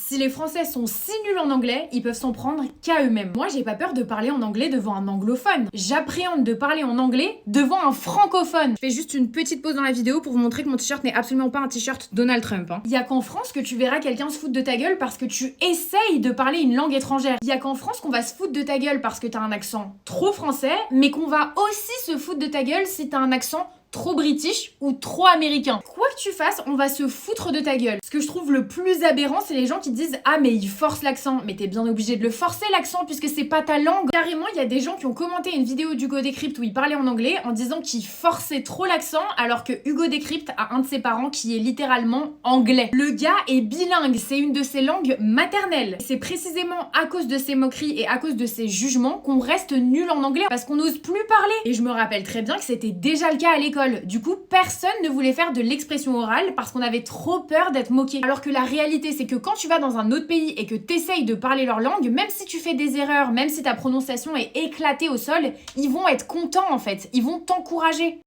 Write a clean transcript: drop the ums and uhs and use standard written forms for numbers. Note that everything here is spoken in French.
Si les Français sont si nuls en anglais, ils peuvent s'en prendre qu'à eux-mêmes. Moi, j'ai pas peur de parler en anglais devant un anglophone. J'appréhende de parler en anglais devant un francophone. Je fais juste une petite pause dans la vidéo pour vous montrer que mon t-shirt n'est absolument pas un t-shirt Donald Trump. Il y a qu'en France que tu verras quelqu'un se foutre de ta gueule parce que tu essayes de parler une langue étrangère. Il y a qu'en France qu'on va se foutre de ta gueule parce que t'as un accent trop français, mais qu'on va aussi se foutre de ta gueule si t'as un accent trop british ou trop américain. Quoi que tu fasses, on va se foutre de ta gueule. Ce que je trouve le plus aberrant, c'est les gens qui disent « Ah mais il force l'accent ». Mais t'es bien obligé de le forcer l'accent puisque c'est pas ta langue. Carrément, il y a des gens qui ont commenté une vidéo d'Hugo Décrypte où il parlait en anglais en disant qu'il forçait trop l'accent alors que Hugo Décrypte a un de ses parents qui est littéralement anglais. Le gars est bilingue, c'est une de ses langues maternelles. C'est précisément à cause de ses moqueries et à cause de ses jugements qu'on reste nul en anglais parce qu'on n'ose plus parler. Et je me rappelle très bien que c'était déjà le cas à l'école. Du coup, personne ne voulait faire de l'expression orale parce qu'on avait trop peur d'être moqué. Alors que la réalité, c'est que quand tu vas dans un autre pays et que t'essayes de parler leur langue, même si tu fais des erreurs, même si ta prononciation est éclatée au sol, ils vont être contents en fait. Ils vont t'encourager.